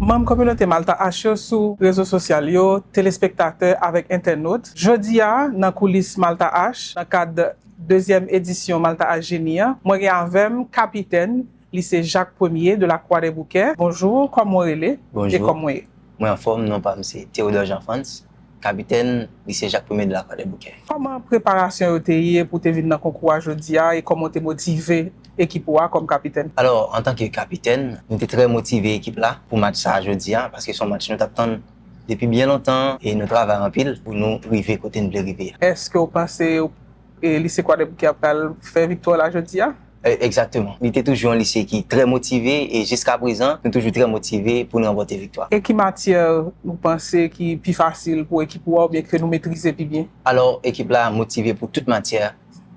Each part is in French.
Membre communauté Malta H sur réseaux sociaux, téléspectateurs avec internautes. Jeudi dans coulisses Malta H, dans le cadre de deuxième édition Malta H Génie, moi j'ai avec capitaine lycée Jacques Ier de la Croix des Bouquets. Bonjour, comment vous allez? Bonjour. Et comment vous allez? Moi en forme, non pas c'est Théodore Jean-France, capitaine lycée Jacques Ier de la Croix des Bouquets. Comment préparation vous avez pour te venir dans le concours aujourd'hui et comment tu motivé l'équipe comme capitaine? Alors, en tant que capitaine, nous sommes très motivés l'équipe là pour match ça aujourd'hui parce que son match nous attend depuis bien longtemps et nous travaillons en pile pour nous arriver côté nous arriver. Est-ce que vous pensez que le lycée Croix des Bouquets va faire victoire là aujourd'hui? Exactement. Il était toujours un lycée qui est très motivé et jusqu'à présent, nous sommes toujours très motivés pour nous remporter victoire. Et quelle matière vous pensez qui est plus facile pour l'équipe ou bien que nous maîtrisons plus bien? Alors, l'équipe là motivée pour toute matière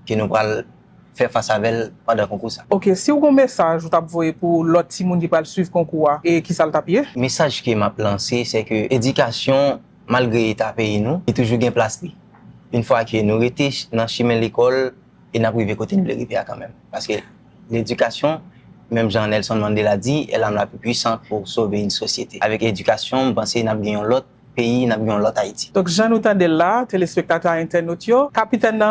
que nous allons faire face à elle pendant le concours. Ok, si vous avez un message vous avez pour l'autre petit monde qui va suivre le concours et qui ça le tapier? Le message que m'a lancé, c'est que l'éducation, malgré l'état pays, nous, est toujours bien placée. Une fois que nous étions dans le chemin de l'école, et nous arrivons côté de l'arrivée quand même. Parce que l'éducation, même Jean-Nelson Mandela dit, elle est la plus puissante pour sauver une société. Avec l'éducation, je pense que nous avons l'autre pays, nous avons l'autre Haïti. Donc, Jean nous de là, téléspectateurs internautes, capitaine,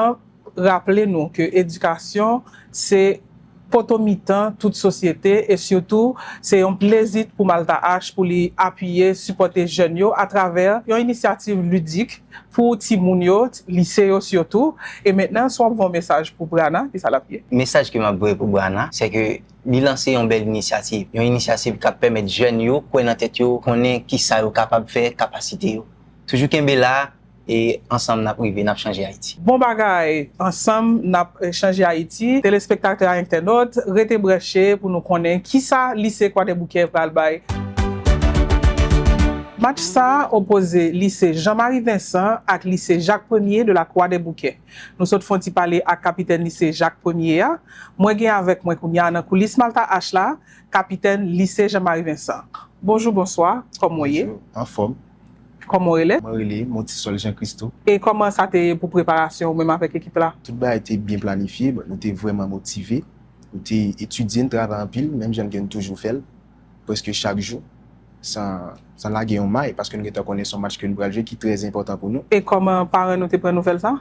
rappelez-nous que l'éducation, c'est potomitan toute société et surtout, c'est un plaisir pour Malta H pour lui appuyer, supporter jeunes à travers une initiative ludique pour Timounio, lycée surtout. Et maintenant, soit un bon message pour Brana, qui ça l'appuie. Le message que m'a donné pour Brana, c'est que il lancer une belle initiative. Une initiative qui permet aux jeunes yo, qu'on en tête yo, connaît qui ça yo capable de faire, capacité yo. Toujours qu'un là et ensemble n'a privé n'a changé Haïti. Bon bagay, ensemble n'a changé Haïti. Téléspectateurs internautes, rete branché pour nous connaître qui ça lycée Croix des Bouquets pral bay. Match ça opposé lycée Jean-Marie Vincent avec lycée Jacques Ier de la Croix des Bouquets. Nous sommes font parler à capitaine lycée Jacques Ier. Moi gain avec moi kounya dans coulisses Malta H là, capitaine lycée Jean-Marie Vincent. Bonjour, bonsoir, comment vous êtes? En forme. Comment vous êtes? Moi, je suis Montisol Jean-Christo. Et comment ça a été pour préparation même avec l'équipe là? Tout a été bien planifié, nous étions vraiment motivés. Nous étions étudiés, nous travaillons en pile, même si nous toujours fait, presque chaque jour, sans laguer un maille, parce que nous connaissons son match que nous allons jouer qui est très important pour nous. Et comment parents nous te prennent nouvelle ça?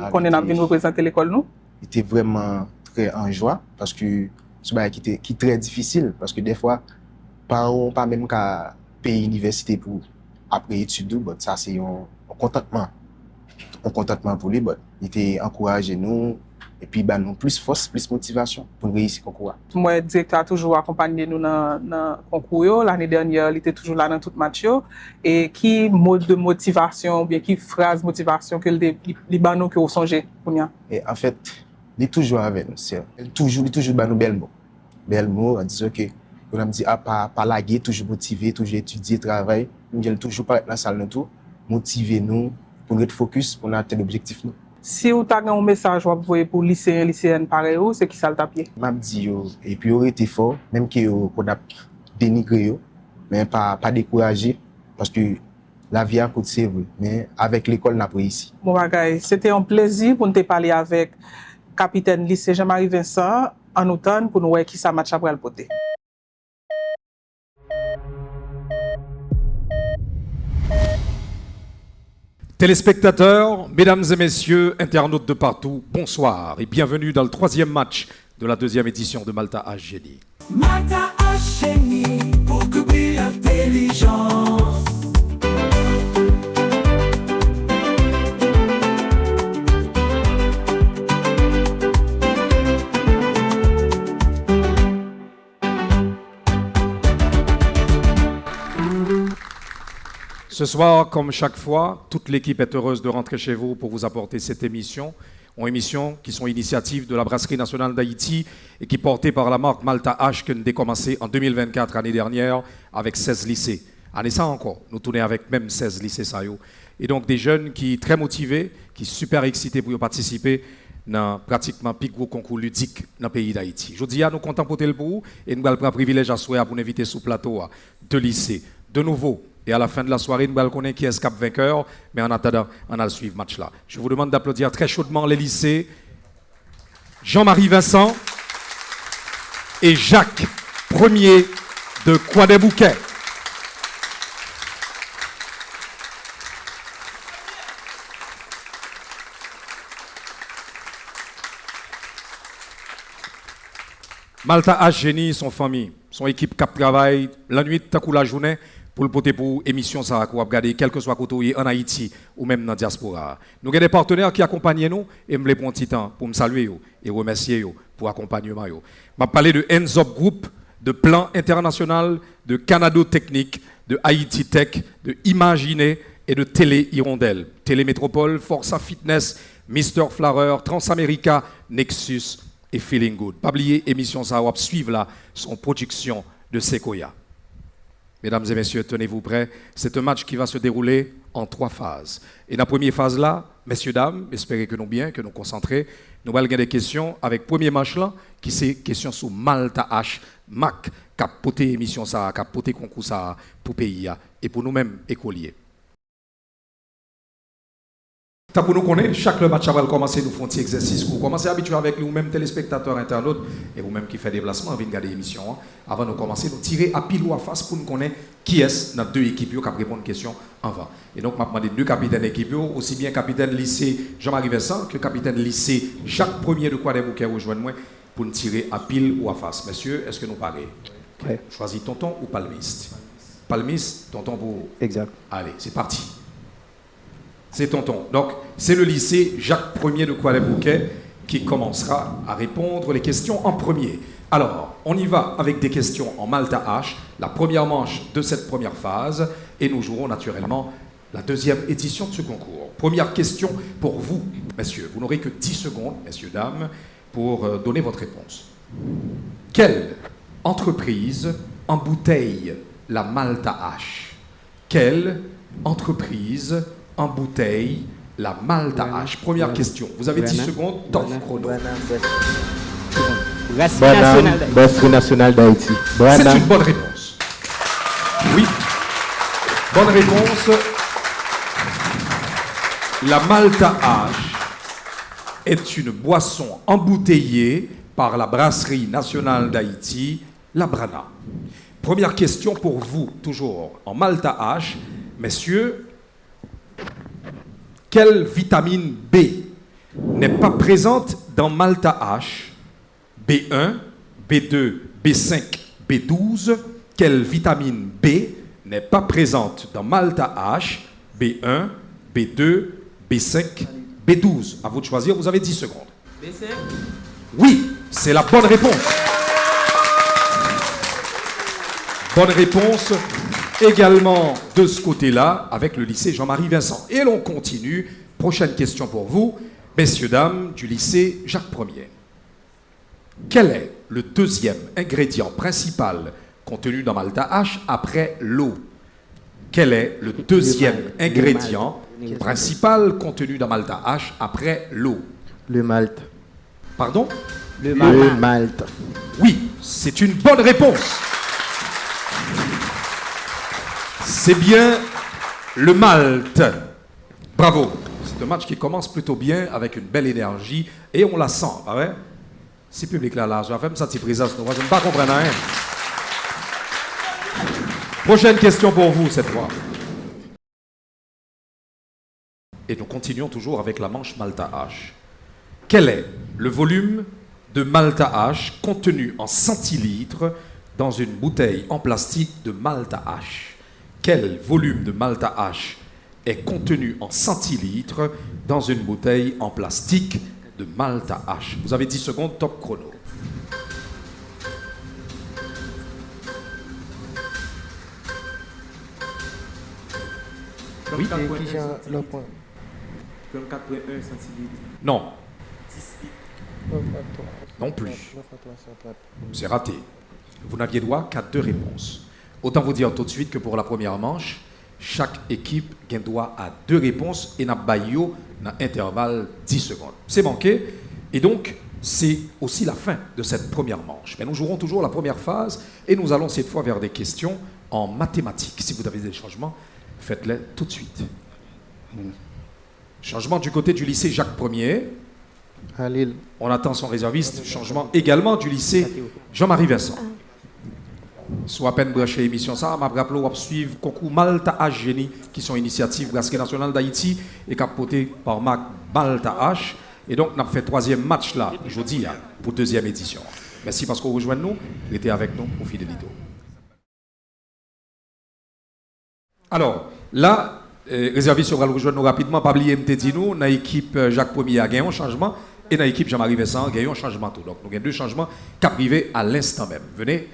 Qu'on est venu représenter l'école nous? Il était vraiment très en joie, parce que c'est qui est très difficile, parce que des fois, parents n'ont pas même qu'à payer l'université pour après études, ça c'est un contentement. Un contentement pour lui, il était encouragé nous et puis nous plus force, plus motivation pour réussir le concours. Moi, le directeur a toujours accompagné nous dans le concours. L'année dernière, il était toujours là dans tout match. Et qui mode de motivation, ou bien qui phrase de motivation que les banos que vous songez pour nous? Et en fait, il est toujours avec nous. Il toujours nous bel mots. Bel mots en disant que on a dit pas laguer, toujours motivé, toujours étudier, travailler. Nous allons toujours pas être dans la salle tout, motiver nous pour être focus pour atteindre l'objectif nous. Si vous avez un message pour lycéens, lycéennes pareil, c'est qui ça le tapier? Je dis et puis on été fort, même qu'on a dénigré, mais pas découragé, parce que la vie a coûté c'est vrai, mais avec l'école on a réussi. Bon bagay, c'était un plaisir pour nous parler avec capitaine lycée Jean-Marie Vincent en automne pour nous voir qui ça match après le poté. Téléspectateurs, mesdames et messieurs, internautes de partout, bonsoir et bienvenue dans le troisième match de la deuxième édition de Malta H Génie. Malta H Génie, pour que brille l'intelligence. Ce soir, comme chaque fois, toute l'équipe est heureuse de rentrer chez vous pour vous apporter cette émission. Une émission qui sont initiative de la Brasserie nationale d'Haïti et qui est portée par la marque Malta H que nous avons commencé en 2024, l'année dernière, avec 16 lycées. Année ça encore, nous tournons avec même 16 lycées. Et donc des jeunes qui sont très motivés, qui sont super excités pour participer dans pratiquement plus gros concours ludique dans le pays d'Haïti. Je dis à nous comptons pour le bout et nous allons prendre privilège à souhait pour inviter sous plateau deux lycées, de nouveau. Et à la fin de la soirée, nous allons connaître qui est cap vainqueur. Mais en attendant, on a le suivre match là. Je vous demande d'applaudir très chaudement les lycées. Jean-Marie Vincent et Jacques Ier de Croix des Bouquets. Malta H, Génie, son famille, son équipe cap travail, la nuit, tant que la journée, pour le porter pour émission ça qu'on va regarder quel que soit côté en Haïti ou même dans la diaspora. Nous avons des partenaires qui accompagnent nous et me les prendre un petit temps pour me saluer et remercier pour l'accompagnement. Je vais parler de Hands Up Group, de Plan International, de Canado Technique, de Haïti Tech, de Imaginer et de Télé Hirondelle, Télémétropole, Forza Fitness, Mister Flower, Transamerica, Nexus et Feeling Good. Pas oublier émission ça va suivre là son production de Sequoia. Mesdames et messieurs, tenez-vous prêts. C'est un match qui va se dérouler en 3 phases. Et dans la première phase là, messieurs, dames, espérez que nous bien, que nous concentrés. Nous allons avoir des questions avec premier match là, qui c'est question sur Malta H, Mac, capoter émission ça, capoter concours ça pour pays et pour nous-mêmes écoliers. Pour nous connaître, chaque match va commencer nous faire un petit exercice. Vous commencez à habituer avec nous-mêmes, téléspectateurs, internautes, et vous-même qui faites déplacement, venez regarder l'émission. Avant de commencer, nous tirer à pile ou à face pour nous connaître qui est dans 2 équipes qui répondent aux questions avant. Et donc, je vais demander 2 capitaines d'équipe, aussi bien capitaine lycée Jean-Marie Vincent que capitaine lycée Jacques Premier de Croix-des-Bouquets rejoindre moi pour nous tirer à pile ou à face. Messieurs, est-ce que nous parlons? Ouais. Choisis tonton ou palmiste? Palmiste, tonton pour. Exact. Allez, c'est parti. C'est tonton. Donc, c'est le lycée Jacques Ier de Croix-des-Bouquets qui commencera à répondre les questions en premier. Alors, on y va avec des questions en Malta H, la première manche de cette première phase, et nous jouerons naturellement la deuxième édition de ce concours. Première question pour vous, messieurs. Vous n'aurez que 10 secondes, messieurs, dames, pour donner votre réponse. Quelle entreprise embouteille la Malta H? Quelle entreprise embouteille la Malta H? Première question. Vous avez 10 secondes, top chrono. Brasserie nationale d'Haïti. C'est une bonne réponse. Oui. Bonne réponse. La Malta H est une boisson embouteillée par la Brasserie nationale d'Haïti, la Brana. Première question pour vous, toujours en Malta H. Messieurs, quelle vitamine B n'est pas présente dans Malta H? B1, B2, B5, B12. Quelle vitamine B n'est pas présente dans Malta H? B1, B2, B5, B12. À vous de choisir, vous avez 10 secondes. B5? Oui, c'est la bonne réponse. Bonne réponse également de ce côté-là avec le lycée Jean-Marie Vincent. Et l'on continue. Prochaine question pour vous, messieurs, dames, du lycée Jacques Ier. Quel est le deuxième ingrédient principal contenu dans Malta H après l'eau? Quel est le deuxième ingrédient principal contenu dans Malta H après l'eau? Le malt. Pardon? Le malt. Oui, c'est une bonne réponse. C'est bien le malt. Bravo. C'est un match qui commence plutôt bien avec une belle énergie et on la sent. Ah ouais? Si public là, je vais faire ça, présence. Je ne pas comprendre rien. Prochaine question pour vous cette fois. Et nous continuons toujours avec la manche Malta H. Quel est le volume de Malta H contenu en centilitres dans une bouteille en plastique de Malta H? Quel volume de Malta H est contenu en centilitres dans une bouteille en plastique de Malta H? Vous avez 10 secondes, top chrono. Oui. 34,1 centilitres. Non. Non plus. C'est raté. Vous n'aviez droit qu'à 2 réponses. Autant vous dire tout de suite que pour la première manche, chaque équipe a droit à 2 réponses et n'a pas dans intervalle 10 secondes. C'est manqué. Et donc, c'est aussi la fin de cette première manche. Mais nous jouerons toujours la première phase et nous allons cette fois vers des questions en mathématiques. Si vous avez des changements, faites-les tout de suite. Changement du côté du lycée Jacques Ier. On attend son réserviste. Changement également du lycée Jean-Marie Vincent. Soit à peine branché l'émission, ça m'a rappelé à suivre concours Malta H Génie, qui sont initiatives Brasserie nationale d'Haïti et capotées par Mac Malta H. Et donc, on a fait 3e match là, jeudi, pour 2e édition. Merci parce qu'on rejoint nous. Restez avec nous au fidélité. Alors, là, réserviste va rejoindre nous rapidement. Pas oublier, m'te dit nous, dans l'équipe Jacques Ier a gagné un changement et dans l'équipe Jean-Marie Vincent a gagné un changement tout. Donc, nous avons deux changements qui arrivent à l'instant même. Venez,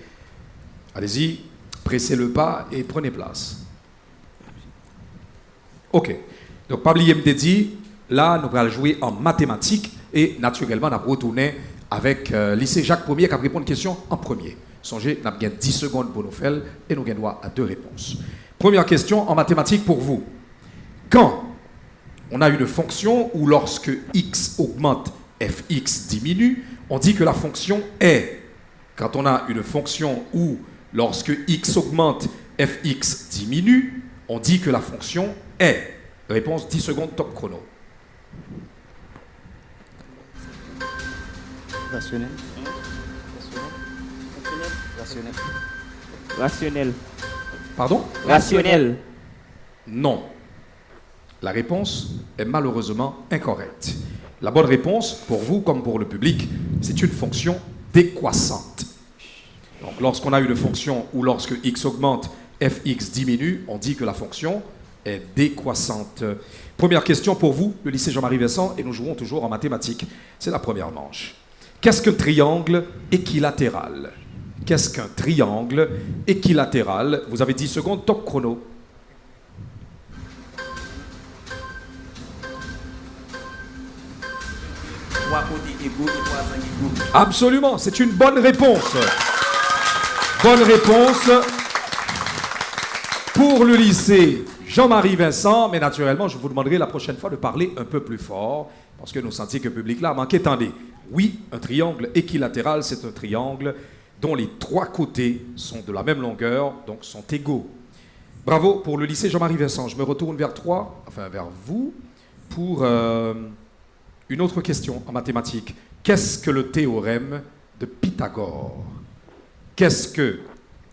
allez-y, pressez le pas et prenez place. Ok. Donc, pas oublier, m'te dit, là, nous allons jouer en mathématiques et naturellement, nous allons retourner avec lycée Jacques Ier qui a répondu à une question en premier. Songez, nous avons 10 secondes pour nous faire et nous avons droit à 2 réponses. Première question en mathématiques pour vous. Quand on a une fonction où lorsque x augmente, fx diminue, on dit que la fonction est. Quand on a une fonction où lorsque x augmente, fx diminue, on dit que la fonction est. Réponse 10 secondes top chrono. Rationnel. Rationnel. Pardon? Rationnel. Non. La réponse est malheureusement incorrecte. La bonne réponse, pour vous comme pour le public, c'est une fonction décroissante. Donc, lorsqu'on a une fonction où lorsque x augmente, fx diminue, on dit que la fonction est décroissante. Première question pour vous, le lycée Jean-Marie Vincent, et nous jouerons toujours en mathématiques. C'est la première manche. Qu'est-ce qu'un triangle équilatéral? Qu'est-ce qu'un triangle équilatéral? Vous avez 10 secondes, top chrono. Trois côtés égaux et trois angles égaux. Absolument, c'est une bonne réponse. Bonne réponse pour le lycée Jean-Marie Vincent, mais naturellement, je vous demanderai la prochaine fois de parler un peu plus fort, parce que nous sentions que le public là a manqué. Attendez, oui, un triangle équilatéral, c'est un triangle dont les 3 côtés sont de la même longueur, donc sont égaux. Bravo pour le lycée Jean-Marie Vincent. Je me retourne vers vous, pour une autre question en mathématiques. Qu'est-ce que le théorème de Pythagore? Qu'est-ce que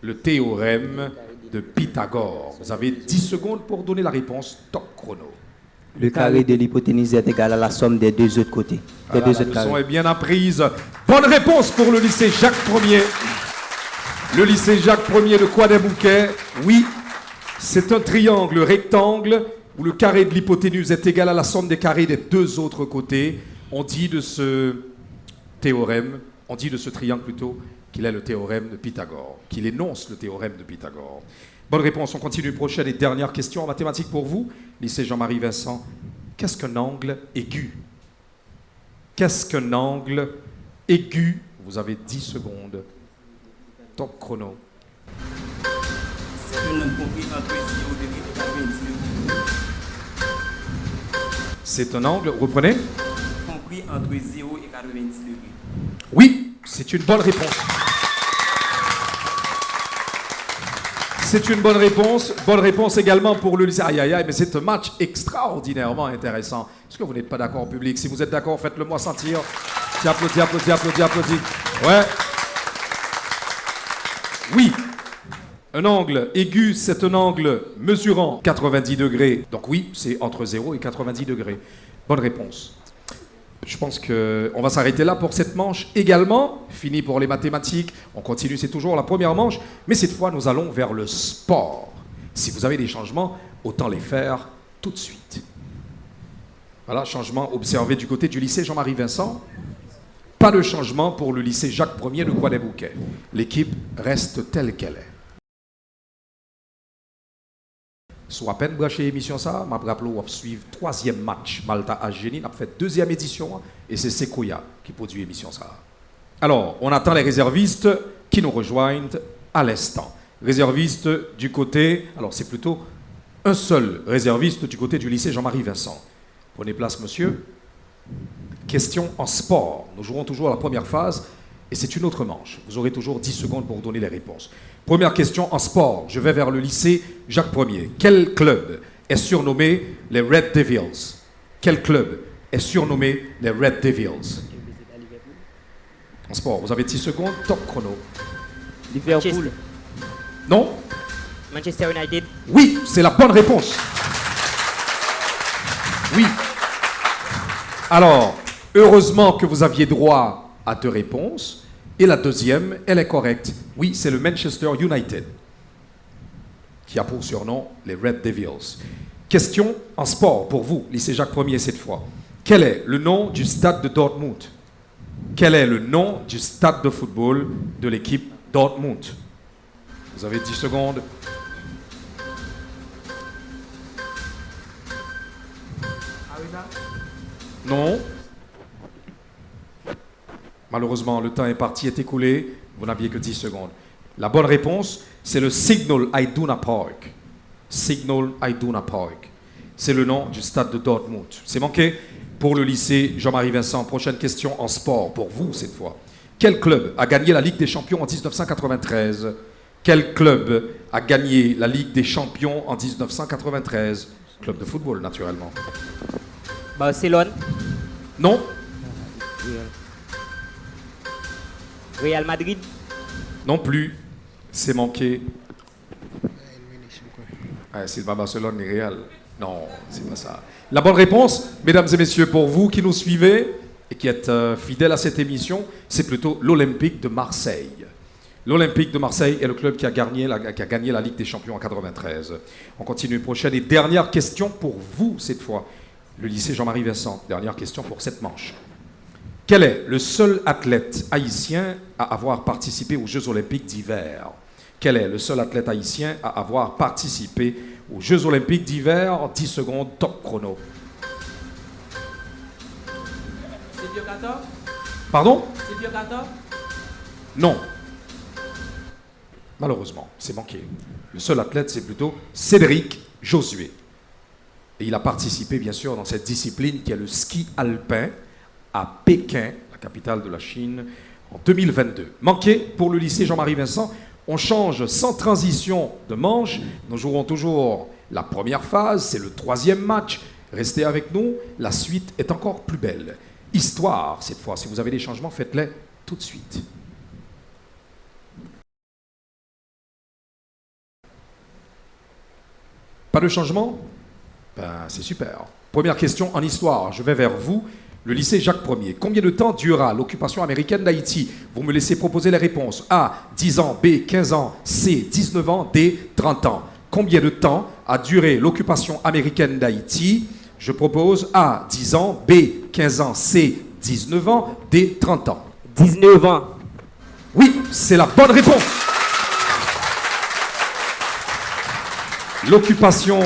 le théorème de Pythagore? Vous avez 10 secondes pour donner la réponse. Top chrono. Le carré de l'hypoténuse est égal à la somme des 2 autres côtés. Des Voilà, 2 la autres leçon carrés. est bien apprise. Bonne réponse pour le lycée Jacques Ier. Le lycée Jacques Ier de Croix-des-Bouquets. Oui, c'est un triangle rectangle où le carré de l'hypoténuse est égal à la somme des carrés des 2 autres côtés. On dit de ce théorème, on dit de ce triangle plutôt, qu'il est le théorème de Pythagore, qu'il énonce le théorème de Pythagore. Bonne réponse, on continue. Prochaine et dernière question en mathématiques pour vous. Lycée Jean-Marie Vincent. Qu'est-ce qu'un angle aigu? Qu'est-ce qu'un angle aigu? Vous avez 10 secondes. Top chrono. C'est un angle compris entre 0 degré et 90 degrés. C'est un angle, reprenez? Compris entre 0 et 90 degrés. Oui, c'est une bonne réponse. C'est une bonne réponse. Bonne réponse également pour le lycée. Aïe, aïe, aïe, mais c'est un match extraordinairement intéressant. Est-ce que vous n'êtes pas d'accord, public? Si vous êtes d'accord, faites-le moi sentir. Applaudis, applaudis, applaudis, applaudis. Ouais. Oui. Un angle aigu, c'est un angle mesurant 90 degrés. Donc oui, c'est entre 0 et 90 degrés. Bonne réponse. Je pense qu'on va s'arrêter là pour cette manche également. Fini pour les mathématiques. On continue, c'est toujours la première manche. Mais cette fois, nous allons vers le sport. Si vous avez des changements, autant les faire tout de suite. Voilà, changement observé du côté du lycée Jean-Marie Vincent. Pas de changement pour le lycée Jacques Ier de Croix-des-Bouquets. L'équipe reste telle qu'elle est. Soit à peine branché l'émission ça, m'a rappelé on va suivre 3e match Malta à Génie, on a fait 2e édition et c'est Sequoia qui produit l'émission ça. Alors, on attend les réservistes qui nous rejoignent à l'instant. Réservistes du côté, alors c'est plutôt un seul réserviste du côté du lycée Jean-Marie Vincent. Prenez place, monsieur. Question en sport. Nous jouerons toujours la première phase et c'est une autre manche. Vous aurez toujours 10 secondes pour donner les réponses. Première question en sport. Je vais vers le lycée Jacques Ier. Quel club est surnommé les Red Devils? Quel club est surnommé les Red Devils? En sport, vous avez 10 secondes. Top chrono. Liverpool. Non? Manchester United. Oui, c'est la bonne réponse. Oui. Alors, heureusement que vous aviez droit à 2 réponses. Et la deuxième, elle est correcte. Oui, c'est le Manchester United, qui a pour surnom les Red Devils. Question en sport pour vous, lycée Jacques Ier cette fois. Quel est le nom du stade de Dortmund? Quel est le nom du stade de football de l'équipe Dortmund? Vous avez 10 secondes. Non. Malheureusement, le temps est parti, est écoulé. Vous n'aviez que 10 secondes. La bonne réponse, c'est le Signal Iduna Park. Signal Iduna Park. C'est le nom du stade de Dortmund. C'est manqué pour le lycée Jean-Marie Vincent. Prochaine question en sport pour vous cette fois. Quel club a gagné la Ligue des Champions en 1993? Quel club a gagné la Ligue des Champions en 1993? Club de football, naturellement. Barcelone, Non? Real Madrid, Non plus. C'est manqué. Ah, c'est pas Barcelone et Real. Non, c'est pas ça. La bonne réponse, mesdames et messieurs, pour vous qui nous suivez et qui êtes fidèles à cette émission, c'est plutôt l'Olympique de Marseille. L'Olympique de Marseille est le club qui a gagné la Ligue des Champions en 93. On continue. Prochaine et dernière question pour vous cette fois. Le lycée Jean-Marie Vincent. Dernière question pour cette manche. Quel est le seul athlète haïtien à avoir participé aux Jeux Olympiques d'hiver? Quel est le seul athlète haïtien à avoir participé aux Jeux Olympiques d'hiver? 10 secondes, top chrono. Silvio Cator? Pardon? Silvio Cator? Non. Malheureusement, c'est manqué. Le seul athlète, c'est plutôt Cédric Josué. Et il a participé, bien sûr, dans cette discipline qui est le ski alpin à Pékin, la capitale de la Chine, en 2022. Manqué pour le lycée Jean-Marie Vincent. On change sans transition de manche. Nous jouerons toujours la première phase, c'est le 3e match. Restez avec nous, la suite est encore plus belle. Histoire, cette fois. Si vous avez des changements, faites-les tout de suite. Pas de changement? Ben, c'est super. Première question en histoire. Je vais vers vous. Le lycée Jacques Ier. Combien de temps durera l'occupation américaine d'Haïti? Vous me laissez proposer les réponses. A, 10 ans. B, 15 ans. C, 19 ans. D, 30 ans. Combien de temps a duré l'occupation américaine d'Haïti? Je propose A, 10 ans. B, 15 ans. C, 19 ans. D, 30 ans. 19 ans. Oui, c'est la bonne réponse. L'occupation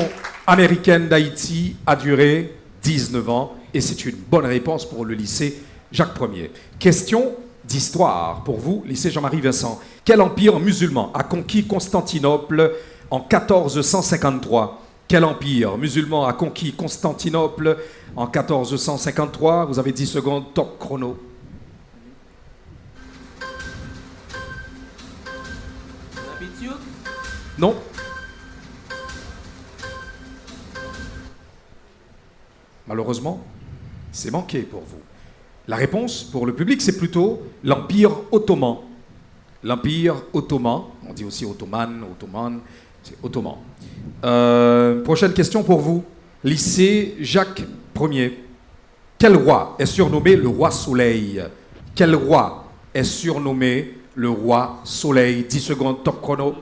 américaine d'Haïti a duré 19 ans et c'est une bonne réponse pour le lycée Jacques Ier. Question d'histoire pour vous, lycée Jean-Marie Vincent. Quel empire musulman a conquis Constantinople en 1453? Quel empire musulman a conquis Constantinople en 1453? Vous avez 10 secondes, top chrono. Non. Malheureusement, c'est manqué pour vous. La réponse pour le public, c'est plutôt l'Empire ottoman. L'Empire ottoman, on dit aussi ottoman, c'est ottoman. Prochaine question pour vous. Lycée Jacques Ier. Quel roi est surnommé le roi Soleil? Quel roi est surnommé le roi Soleil? 10 secondes, top chrono.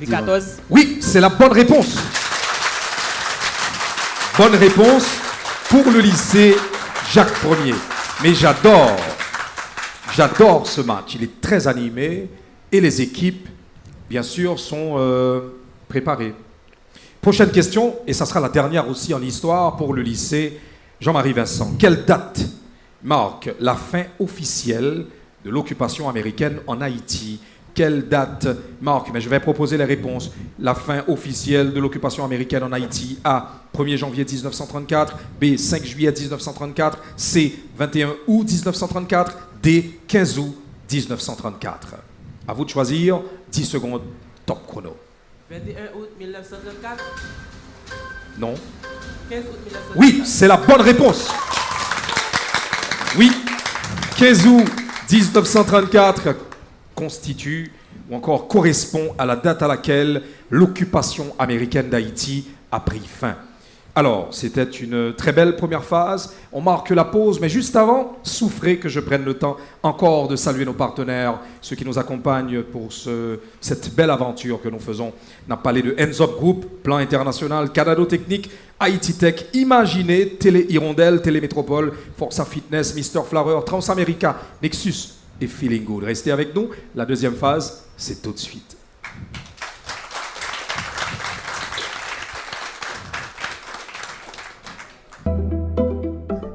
Louis XIV. Oui, c'est la bonne réponse. Bonne réponse pour le lycée Jacques Ier. Mais j'adore ce match. Il est très animé et les équipes, bien sûr, sont préparées. Prochaine question, et ça sera la dernière aussi en histoire pour le lycée Jean-Marie Vincent. Quelle date marque la fin officielle de l'occupation américaine en Haïti? Quelle date marque? Mais je vais proposer les réponses. La fin officielle de l'occupation américaine en Haïti. A, 1er janvier 1934. B, 5 juillet 1934. C, 21 août 1934. D, 15 août 1934. À vous de choisir. 10 secondes, top chrono. 21 août 1934. Non. 15 août 1934. Oui, c'est la bonne réponse. Oui, 15 août 1934 constitue ou encore correspond à la date à laquelle l'occupation américaine d'Haïti a pris fin. Alors, c'était une très belle première phase. On marque la pause, mais juste avant, souffrez que je prenne le temps encore de saluer nos partenaires, ceux qui nous accompagnent pour cette belle aventure que nous faisons. On a parlé de Hands Up Group, Plan International, Canado Technique, Haïti Tech, Imaginez, Télé Hirondelle, Télémétropole, Forza Fitness, Mr. Flower, Transamerica, Nexus et Feeling Good. Restez avec nous. La deuxième phase, c'est tout de suite.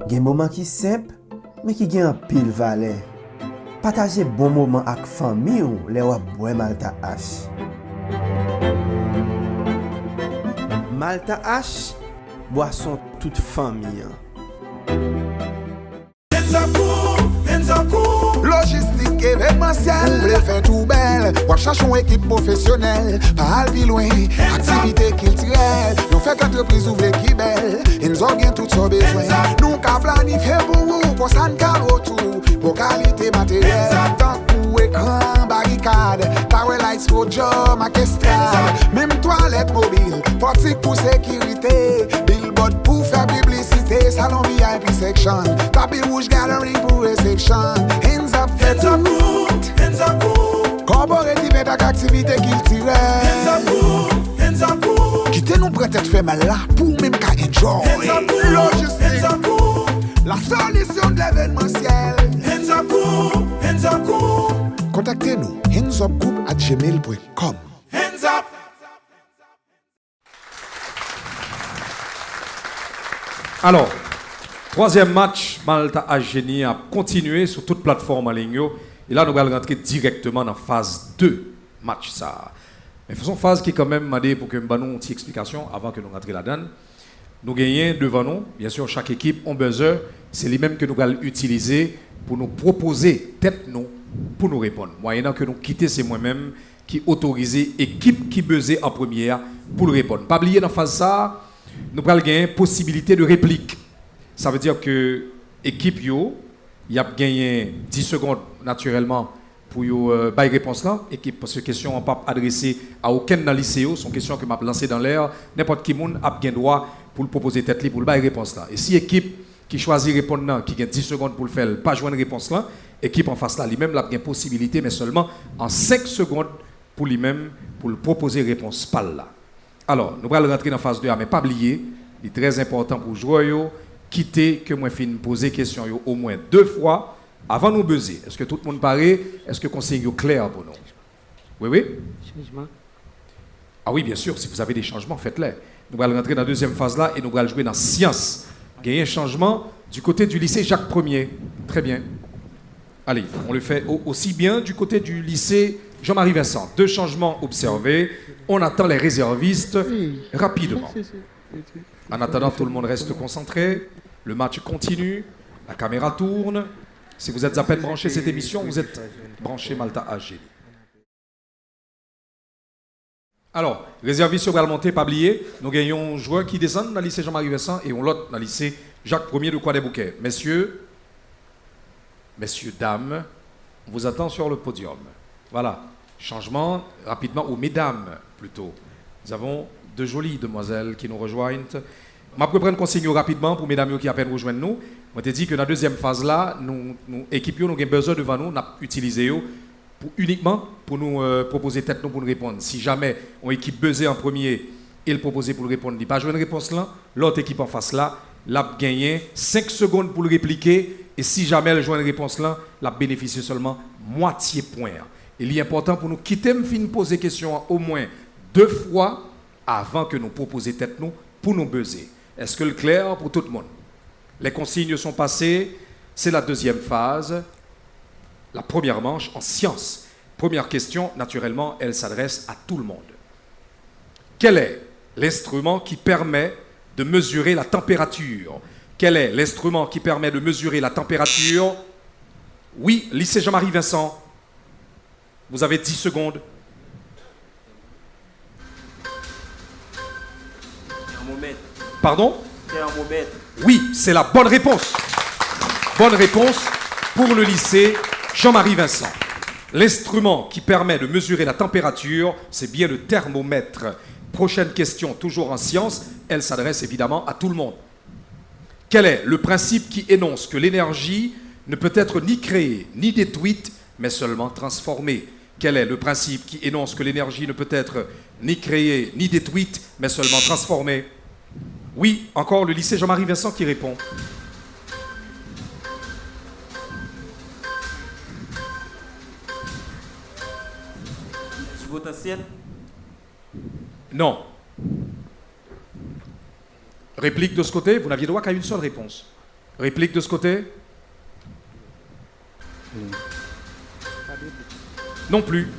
Gen moment qui simple, mais qui gen un pile valeur. Partager bon moment avec famille ou les wap boire Malta H. Malta H, boisson toute famille. Logistique événementielle, voulez faire tout belle. Ou chercher une équipe professionnelle, pas aller plus loin. Activité culturelle, nous fait qu'entreprise ouvre qui belle. Et nous avons tout ce besoin. Nous qu'à planifier pour vous, pour ça nous qu'à retour. Pour qualité matérielle, tant pour écran, barricade, tower lights pour job, orchestral. Même toilette mobile, portique pour sécurité. Billboard pour faire publicité, salon VIP section. Tapis rouge gallery pour réception. Hands up, faites tout. Hands up, corporative et activité culturelle. Hands up, quittez-nous peut-être fait mal là pour même qu'à enjoy. Logistique, la solution de l'événementiel. Hands up, contactez-nous, handsupgroup@gmail.com. Hands up. Alors, troisième match, Malta H-Génie a continué sur toute plateforme en ligne. Et là, nous allons rentrer directement dans la phase 2 match. Ça. Mais faisons phase qui est quand même demandé pour que nous donnions une petite explication avant que nous rentrions là-dedans. Nous gagnons devant nous, bien sûr, chaque équipe, un buzzer. C'est les mêmes que nous allons utiliser pour nous proposer tête nous pour nous répondre. Moyennant que nous quitter, c'est moi-même qui autorise l'équipe qui buzzer en première pour nous répondre. Pas oublier dans la phase ça, nous allons gagner possibilité de réplique. Ça veut dire que l'équipe y a gagné 10 secondes naturellement pour bailler réponse là. Équipe parce que question pas adressée à aucun dans lycée, sont questions que m'a lancé dans l'air, n'importe qui monde a bien droit pour le proposer tête libre pour le bailler réponse là. Et si équipe qui choisit répondre là, qui gagne 10 secondes pour le faire, pas joindre réponse là, équipe en face là lui-même l'a bien possibilité mais seulement en 5 secondes pour lui-même pour le proposer réponse pas là. Alors, nous allons rentrer dans la phase 2 mais pas oublier, il est très important pour jouer quitter que moi fin poser question au moins 2 fois avant nous buzzer. Est-ce que tout le monde paraît? Est-ce que le conseil est clair pour nous? Oui. Changement. Ah oui, bien sûr, si vous avez des changements, faites-les. Nous allons rentrer dans la deuxième phase là et nous allons jouer dans science. Il y a un changement du côté du lycée Jacques Ier. Très bien. Allez, on le fait aussi bien du côté du lycée Jean-Marie Vincent. 2 changements observés. On attend les réservistes rapidement. En attendant, tout le monde reste concentré. Le match continue. La caméra tourne. Si vous êtes à peine branché cette émission, vous êtes branché Malta H-Génie. Alors, réservistes va monter, pas oublier. Nous gagnons un joueur qui descend dans le lycée Jean-Marie Vincent et on l'autre dans le lycée Jacques Ier de Croix-des-Bouquets. Messieurs, dames, on vous attend sur le podium. Voilà. Changement rapidement, ou mesdames plutôt. Nous avons 2 jolies demoiselles qui nous rejoignent. Je vais prendre consigne rapidement pour mesdames qui à peine rejoignent nous. Je t'ai dit que dans la deuxième phase là, nous équipions, nous avons besoin devant nous, nous avons utilisé uniquement pour nous proposer tête nous pour nous répondre. Si jamais on équipe buzzer en premier et le proposer pour le répondre, il n'y a pas joué une réponse là, l'autre équipe en face là, l'a gagné 5 secondes pour le répliquer et si jamais elle joue une réponse là, l'a bénéficié seulement moitié point. Il est important pour nous quitter me fin poser question au moins 2 fois avant que nous proposer tête nous pour nous buzzer. Est-ce que le clair pour tout le monde? Les consignes sont passées, c'est la deuxième phase, la première manche en sciences. Première question, naturellement, elle s'adresse à tout le monde. Quel est l'instrument qui permet de mesurer la température? Quel est l'instrument qui permet de mesurer la température? Oui, lycée Jean-Marie Vincent. Vous avez 10 secondes. Thermomètre. Pardon? Thermomètre. Oui, c'est la bonne réponse. Bonne réponse pour le lycée Jean-Marie Vincent. L'instrument qui permet de mesurer la température, c'est bien le thermomètre. Prochaine question, toujours en sciences, elle s'adresse évidemment à tout le monde. Quel est le principe qui énonce que l'énergie ne peut être ni créée ni détruite, mais seulement transformée? Quel est le principe qui énonce que l'énergie ne peut être ni créée ni détruite, mais seulement transformée? Oui, encore le lycée Jean-Marie Vincent qui répond. Potentiel. Non. Réplique de ce côté, vous n'aviez droit qu'à une seule réponse. Réplique de ce côté? Non plus.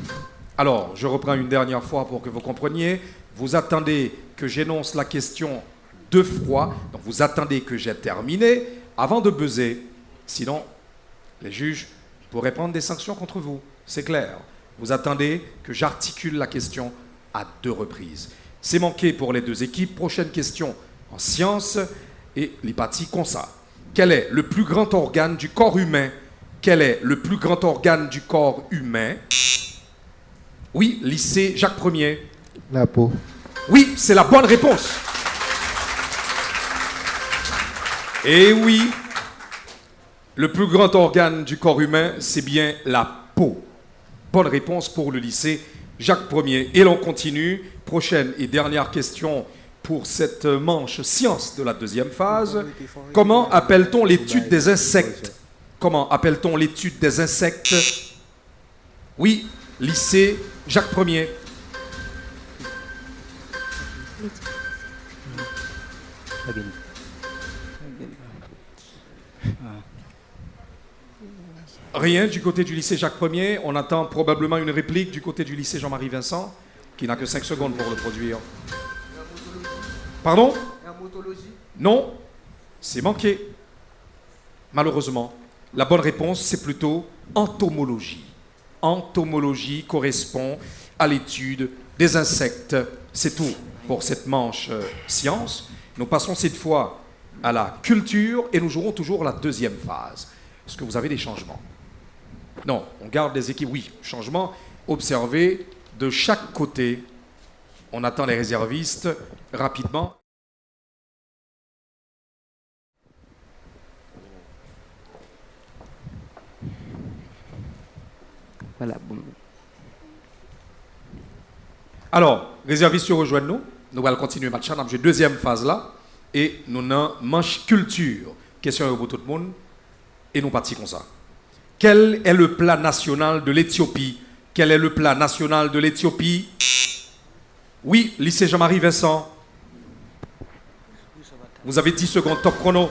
Alors, je reprends une dernière fois pour que vous compreniez. Vous attendez que j'énonce la question 2 fois. Donc, vous attendez que j'ai terminé avant de buzzer. Sinon, les juges pourraient prendre des sanctions contre vous. C'est clair. Vous attendez que j'articule la question à 2 reprises. C'est manqué pour les 2 équipes. Prochaine question en sciences et l'hypathie consa. Quel est le plus grand organe du corps humain? Quel est le plus grand organe du corps humain? Oui, lycée Jacques Ier. La peau. Oui, c'est la bonne réponse. Et oui, le plus grand organe du corps humain, c'est bien la peau. Bonne réponse pour le lycée Jacques Ier. Et l'on continue. Prochaine et dernière question pour cette manche science de la 2e phase. Comment appelle-t-on l'étude des insectes? Comment appelle-t-on l'étude des insectes? Oui, lycée Jacques Ier. Rien du côté du lycée Jacques Ier. On attend probablement une réplique du côté du lycée Jean-Marie Vincent, qui n'a que 5 secondes pour le produire. Pardon? Non, c'est manqué. Malheureusement, la bonne réponse, c'est plutôt entomologie. Entomologie correspond à l'étude des insectes. C'est tout pour cette manche science. Nous passons cette fois à la culture et nous jouerons toujours la 2e phase. Est-ce que vous avez des changements? Non, on garde les équipes. Oui, changement. Observez de chaque côté. On attend les réservistes rapidement. Voilà. Bon. Alors, réservistes rejoignent nous. Nous allons continuer le match. Nous avons 2e phase là. Et nous avons manche culture. Question pour tout le monde. Et nous partons comme ça. Quel est le plat national de l'Éthiopie? Quel est le plat national de l'Éthiopie? Oui, lycée Jean-Marie Vincent. Vous avez 10 secondes, top chrono.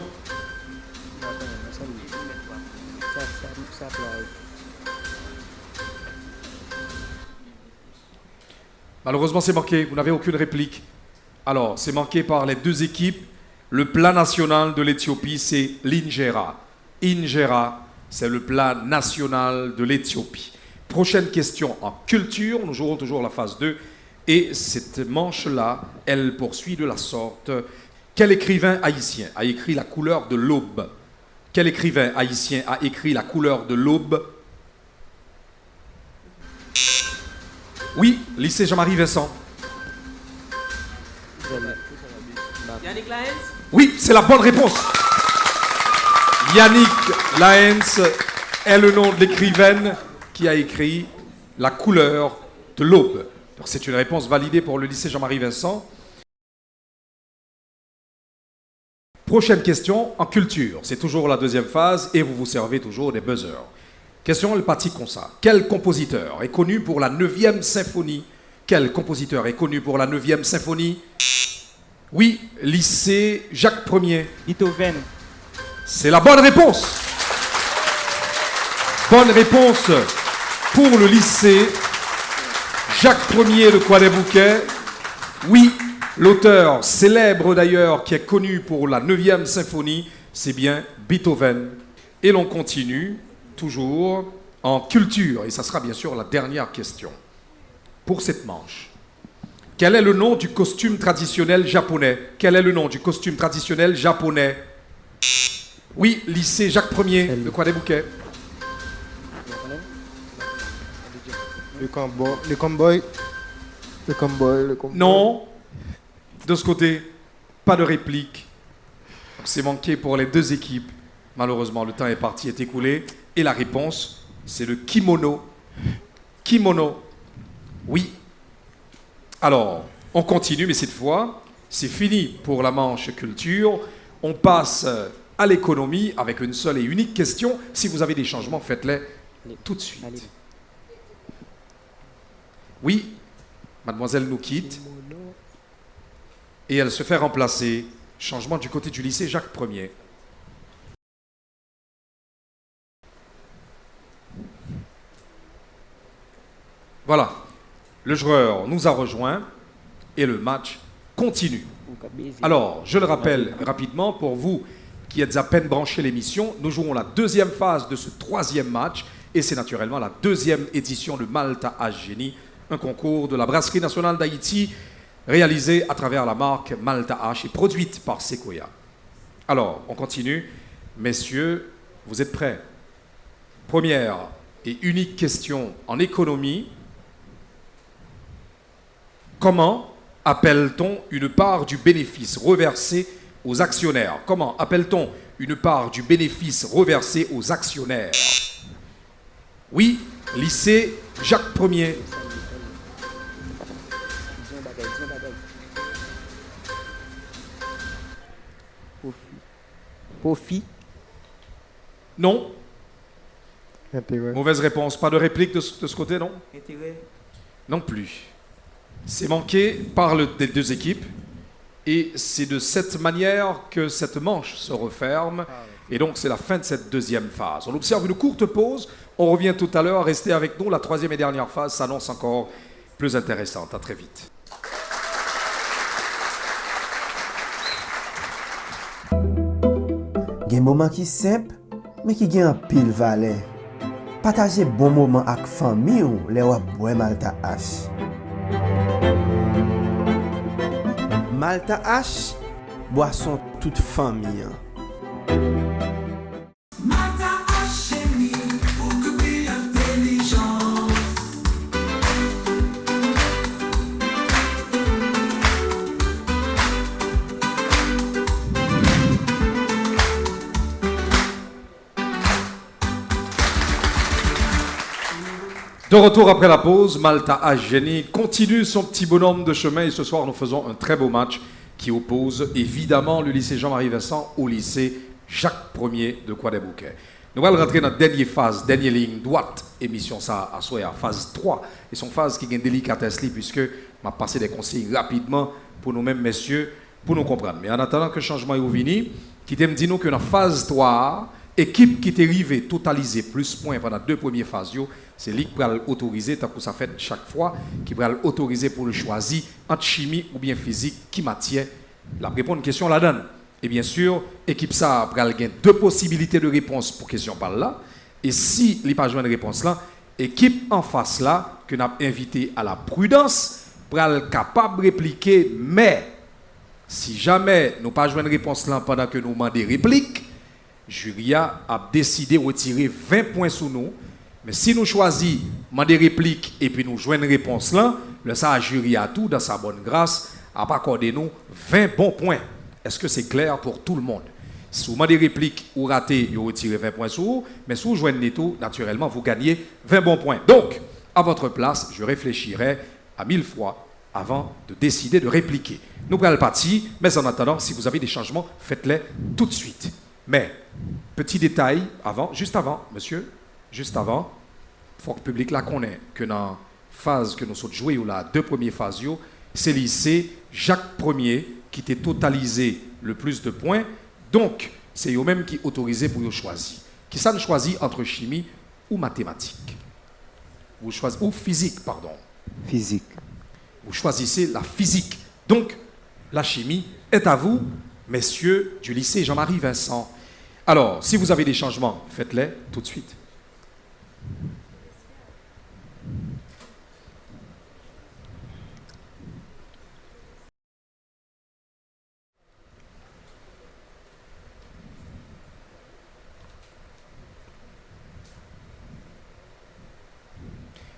Malheureusement, c'est manqué. Vous n'avez aucune réplique. Alors, c'est manqué par les 2 équipes. Le plat national de l'Éthiopie, c'est l'injera. Injera, c'est le plat national de l'Éthiopie. Prochaine question en culture. Nous jouerons toujours la phase 2. Et cette manche-là, elle poursuit de la sorte. Quel écrivain haïtien a écrit La couleur de l'aube? Quel écrivain haïtien a écrit La couleur de l'aube? Oui, lycée Jean-Marie Vincent. Yannick Laens? Oui, c'est la bonne réponse. Yannick Laens est le nom de l'écrivaine qui a écrit La couleur de l'aube. C'est une réponse validée pour le lycée Jean-Marie Vincent. Prochaine question en culture. C'est toujours la 2e phase et vous vous servez toujours des buzzers. Question, elle partit comme ça. Quel compositeur est connu pour la 9e symphonie? Quel compositeur est connu pour la 9e symphonie? Oui, lycée Jacques Ier. Beethoven. C'est la bonne réponse. Bonne réponse pour le lycée Jacques Ier de Croix-des-Bouquets. Oui, l'auteur célèbre d'ailleurs qui est connu pour la 9e symphonie, c'est bien Beethoven. Et l'on continue toujours en culture, et ça sera bien sûr la dernière question pour cette manche. Quel est le nom du costume traditionnel japonais? Quel est le nom du costume traditionnel japonais? Oui, lycée Jacques Ier de Croix-des-Bouquets. Le cowboy. Non, De ce côté, pas de réplique. C'est manqué pour les deux équipes. Malheureusement, le temps est parti, est écoulé. Et la réponse, c'est le kimono. Kimono. Oui. Alors, on continue, mais cette fois, c'est fini pour la manche culture. On passe à l'économie avec une seule et unique question. Si vous avez des changements, faites-les tout de suite. Oui, mademoiselle nous quitte. Et elle se fait remplacer. Changement du côté du lycée Jacques Ier. Voilà. Le joueur nous a rejoints et le match continue. Alors, je le rappelle rapidement pour vous qui êtes à peine branchés l'émission, nous jouons la deuxième phase de ce troisième match et c'est naturellement la deuxième édition de Malta H Génie, un concours de la Brasserie nationale d'Haïti réalisé à travers la marque Malta H et produite par Sequoia. Alors, on continue. Messieurs, vous êtes prêts? Première et unique question en économie. Comment appelle-t-on une part du bénéfice reversé aux actionnaires? Comment appelle-t-on une part du bénéfice reversé aux actionnaires? Oui, lycée Jacques Ier. Profit. Non. Intérêt. Mauvaise réponse. Pas de réplique de ce côté, non? Intérêt. Non plus. C'est manqué par des deux équipes. Et c'est de cette manière que cette manche se referme. Et donc, c'est la fin de cette deuxième phase. On observe une courte pause. On revient tout à l'heure. Restez avec nous. La troisième et dernière phase s'annonce encore plus intéressante. À très vite. Gen moment ki simple, mais qui gen pile valeur. Partager bon moment avec famille ou le wap boire Malta H. Malta H, boisson toute famille. Malta H Génie, pour que intelligent. De retour après la pause, Malta H Génie continue son petit bonhomme de chemin et ce soir nous faisons un très beau match qui oppose évidemment le lycée Jean-Marie Vincent au lycée Jacques Ier de Croix-des-Bouquets. Nous allons rentrer dans la dernière phase, dernière ligne droite, émission ça à soi, phase 3. Et son phase qui a une délicatesse puisque m'a passé des conseils rapidement pour nous-mêmes messieurs, pour nous comprendre. Mais en attendant que le changement est venu, qui t'aime dit nous que dans phase 3, équipe qui t'est arrivée totaliser plus points pendant deux premières phases, c'est lui qui va l'autoriser, tant que ça fait chaque fois, qui va l'autoriser pour le choisir entre chimie ou bien physique, qui matière. La répondre une question la donne. Et bien sûr, l'équipe ça va gagner deux possibilités de réponse pour question par là. Et si il n'y a pas de réponse là, l'équipe en face là, que nous avons invité à la prudence, va être capable de répliquer, mais si jamais nous pas de réponse là pendant que nous demandons des répliques, Juria a décidé de retirer 20 points sous nous. Mais si nous choisissons des répliques et puis nous jouons une réponse là, le ça jury a tout dans sa bonne grâce à pas accorder nous 20 bons points. Est-ce que c'est clair pour tout le monde? Si vous avez des répliques ou ratez, vous retirez 20 points sur vous, mais si vous jouez une tout, naturellement, vous gagnez 20 bons points. Donc, à votre place, je réfléchirai à 1000 fois avant de décider de répliquer. Nous prenons le parti, mais en attendant, si vous avez des changements, faites-les tout de suite. Mais, petit détail, juste avant, monsieur, juste avant, il faut que le public la connaisse que dans la phase que nous sommes joués, ou la deux premières phases, c'est le lycée Jacques Ier qui était totalisé le plus de points. Donc, c'est eux-mêmes qui autorisé pour choisir. Qui ça ne choisit entre chimie ou mathématiques? Vous choisissez, ou physique, pardon. Physique. Vous choisissez la physique. Donc, la chimie est à vous, messieurs du lycée Jean-Marie Vincent. Alors, si vous avez des changements, faites-les tout de suite.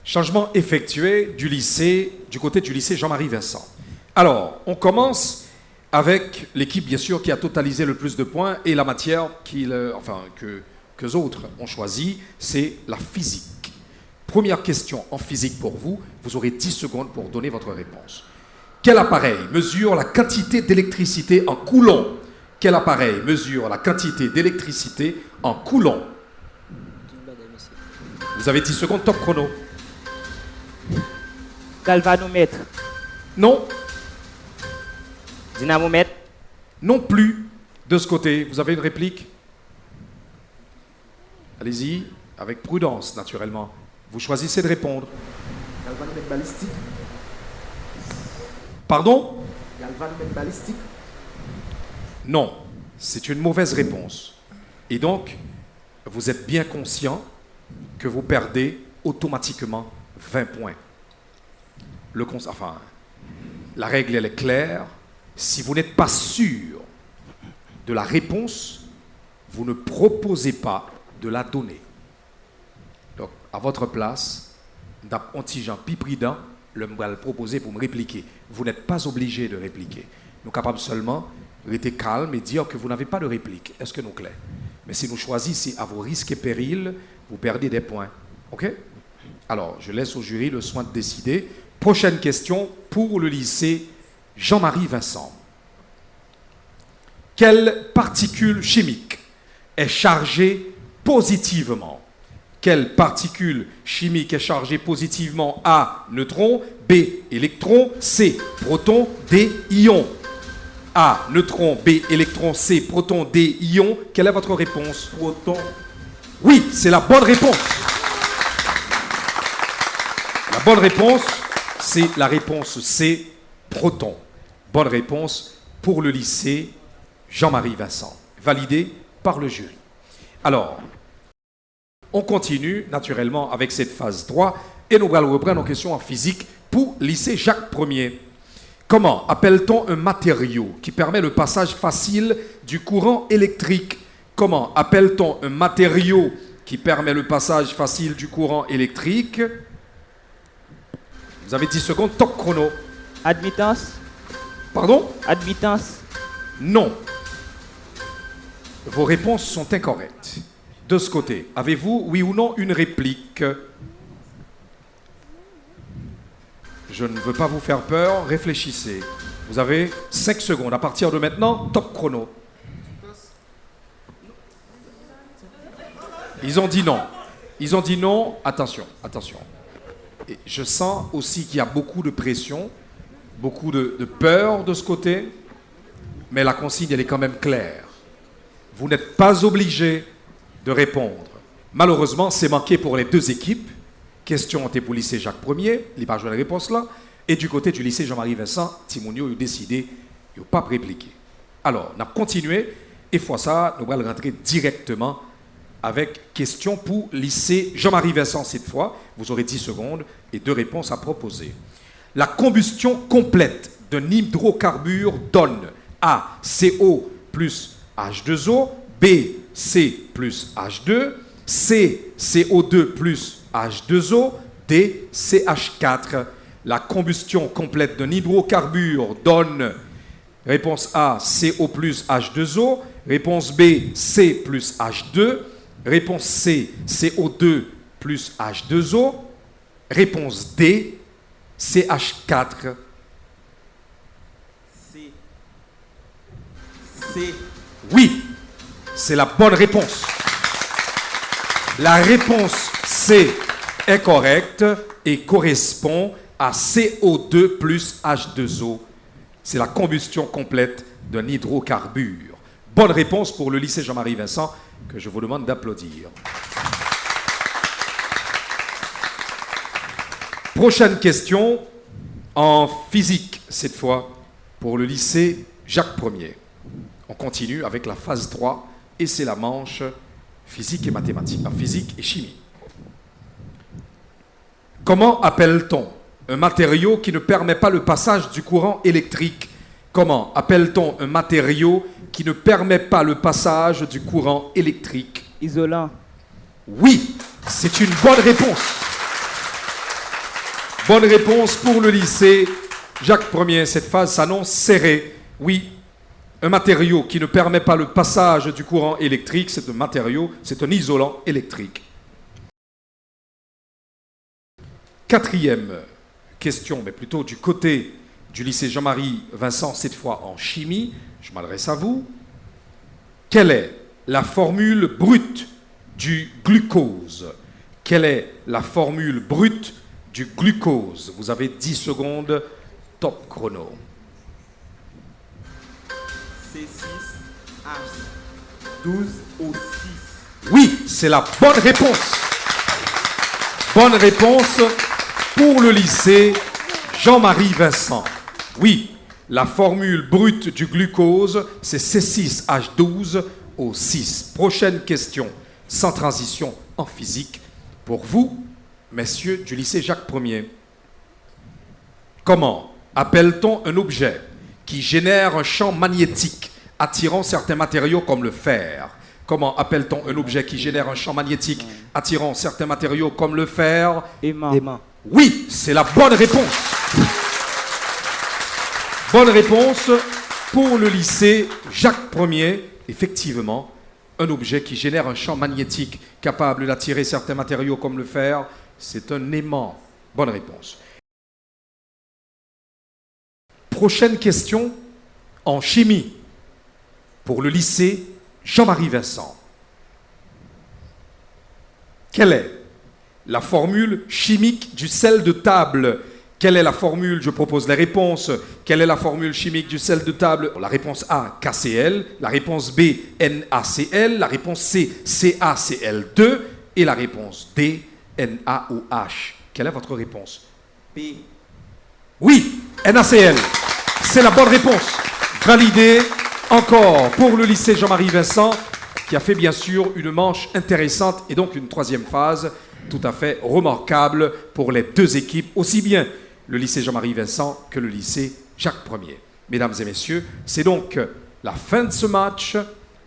Changement effectué du côté du lycée Jean-Marie Vincent. Alors, on commence avec l'équipe, bien sûr, qui a totalisé le plus de points et la matière que les autres ont choisi, c'est la physique. Première question en physique pour vous. Vous aurez 10 secondes pour donner votre réponse. Quel appareil mesure la quantité d'électricité en coulomb? Quel appareil mesure la quantité d'électricité en coulomb? Vous avez 10 secondes, top chrono. Galvanomètre. Non. Dynamomètre. Non plus. De ce côté, vous avez une réplique? Allez-y, avec prudence, naturellement. Vous choisissez de répondre. Galvanomètre balistique. Pardon? Galvanomètre balistique. Non, c'est une mauvaise réponse. Et donc, vous êtes bien conscient que vous perdez automatiquement 20 points. La règle, elle est claire. Si vous n'êtes pas sûr de la réponse, vous ne proposez pas de la donner. Donc, à votre place, d'antigen piprident, le va le proposer pour me répliquer. Vous n'êtes pas obligé de répliquer. Nous sommes capables seulement de rester calme et dire que vous n'avez pas de réplique. Est-ce que nous clair? Mais si nous choisissez à vos risques et périls, vous perdez des points. OK? Alors, je laisse au jury le soin de décider. Prochaine question pour le lycée Jean-Marie Vincent. Quelle particule chimique est chargée positivement? Quelle particule chimique est chargée positivement? A, neutron, B, électron, C, proton, D, ion. A, neutron, B, électron, C, proton, D, ion. Quelle est votre réponse? Proton. Oui, c'est la bonne réponse. La bonne réponse, c'est la réponse C, proton. Bonne réponse pour le lycée Jean-Marie Vincent, validé par le jury. Alors, on continue naturellement avec cette phase 3 et nous allons reprendre nos questions en physique pour lycée Jacques Ier. Comment appelle-t-on un matériau qui permet le passage facile du courant électrique? Comment appelle-t-on un matériau qui permet le passage facile du courant électrique? Vous avez 10 secondes, top chrono. Admittance. Pardon? Admittance. Non. Vos réponses sont incorrectes. De ce côté, avez-vous, oui ou non, une réplique? Je ne veux pas vous faire peur, réfléchissez. Vous avez 5 secondes. À partir de maintenant, top chrono. Ils ont dit non. Ils ont dit non. Attention, attention. Et je sens aussi qu'il y a beaucoup de pression, beaucoup de peur de ce côté. Mais la consigne, elle est quand même claire. Vous n'êtes pas obligé de répondre. Malheureusement, c'est manqué pour les deux équipes. Question ont été pour le lycée Jacques Ier, il n'y a pas joué la réponse là. Et du côté du lycée Jean-Marie Vincent, Timounio a décidé de ne pas répliquer. Alors, on a continué, et fois ça, nous allons rentrer directement avec question pour lycée Jean-Marie Vincent cette fois. Vous aurez 10 secondes et 2 réponses à proposer. La combustion complète d'un hydrocarbure donne A, CO plus H2O, B, C plus H2, C, CO2 plus H2O, D, CH4. La combustion complète d'un hydrocarbure donne réponse A, CO plus H2O, réponse B, C plus H2, réponse C, CO2 plus H2O, réponse D, CH4. C. Oui, c'est la bonne réponse. La réponse C est correcte et correspond à CO2 plus H2O. C'est la combustion complète d'un hydrocarbure. Bonne réponse pour le lycée Jean-Marie Vincent, que je vous demande d'applaudir. Prochaine question, en physique cette fois, pour le lycée Jacques Ier. On continue avec la phase 3 et c'est la manche physique et mathématiques, physique et chimie. Comment appelle-t-on un matériau qui ne permet pas le passage du courant électrique? Comment appelle-t-on un matériau qui ne permet pas le passage du courant électrique? Isolant. Oui, c'est une bonne réponse. Bonne réponse pour le lycée Jacques Ier, cette phase s'annonce serrée. Oui, un matériau qui ne permet pas le passage du courant électrique, c'est un matériau, c'est un isolant électrique. Quatrième question, mais plutôt du côté du lycée Jean-Marie Vincent, cette fois en chimie. Je m'adresse à vous. Quelle est la formule brute du glucose? Quelle est la formule brute du glucose? Vous avez 10 secondes, top chrono. C6H12O6. Oui, c'est la bonne réponse. Bonne réponse pour le lycée Jean-Marie Vincent. Oui, la formule brute du glucose, c'est C6H12O6. Prochaine question, sans transition en physique, pour vous, messieurs du lycée Jacques Ier. Comment appelle-t-on un objet qui génère un champ magnétique attirant certains matériaux comme le fer? Comment appelle-t-on un objet qui génère un champ magnétique attirant certains matériaux comme le fer? Aimant. Oui, c'est la bonne réponse. Bonne réponse pour le lycée Jacques Ier. Effectivement, un objet qui génère un champ magnétique capable d'attirer certains matériaux comme le fer, c'est un aimant. Bonne réponse. Prochaine question en chimie pour le lycée Jean-Marie Vincent. Quelle est la formule chimique du sel de table? Quelle est la formule? Je propose les réponses. Quelle est la formule chimique du sel de table? La réponse A, KCl. La réponse B, NaCl. La réponse C, CaCl2. Et la réponse D, NaOH. Quelle est votre réponse? B. Oui, NaCl. C'est la bonne réponse. Validée encore pour le lycée Jean-Marie Vincent, qui a fait bien sûr une manche intéressante et donc une troisième phase tout à fait remarquable pour les deux équipes, aussi bien le lycée Jean-Marie Vincent que le lycée Jacques Ier. Mesdames et messieurs, c'est donc la fin de ce match.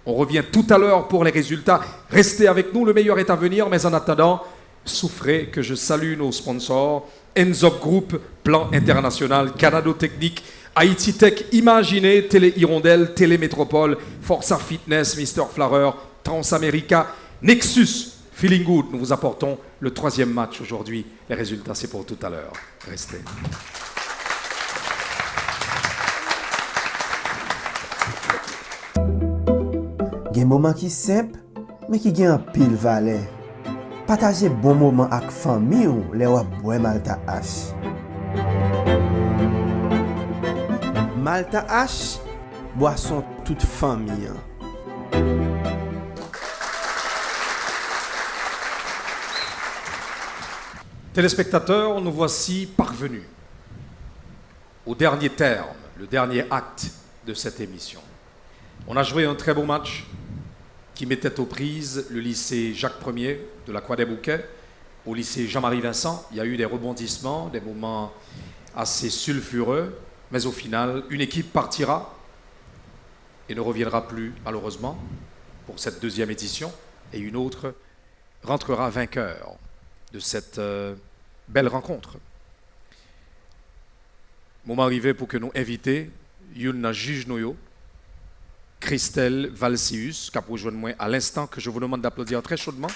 On revient tout à l'heure pour les résultats. Restez avec nous, le meilleur est à venir, mais en attendant, souffrez que je salue nos sponsors. Enzop Group, Plan International, Canado Technique, Haïti Tech, Imaginez, Télé Hirondelle, Télé Métropole, Forza Fitness, Mister Flower, Transamerica, Nexus, Feeling Good. Nous vous apportons le troisième match aujourd'hui. Les résultats, c'est pour tout à l'heure. Restez. Gen moment ki simple, mais qui gen un pile valet. Partager bon moment avec famille ou le wap boire Malta H. Malta H, boisson toute famille. Téléspectateurs, nous voici parvenus au dernier terme, le dernier acte de cette émission. On a joué un très beau match qui mettait aux prises le lycée Jacques Ier de la Croix des Bouquets au lycée Jean-Marie Vincent. Il y a eu des rebondissements, des moments assez sulfureux, mais au final, une équipe partira et ne reviendra plus, malheureusement, pour cette deuxième édition, et une autre rentrera vainqueur de cette belle rencontre. Moment arrivé pour que nous invitions une juge noyo, Christelle Valsius, qui a rejoint moi à l'instant, que je vous demande d'applaudir très chaudement.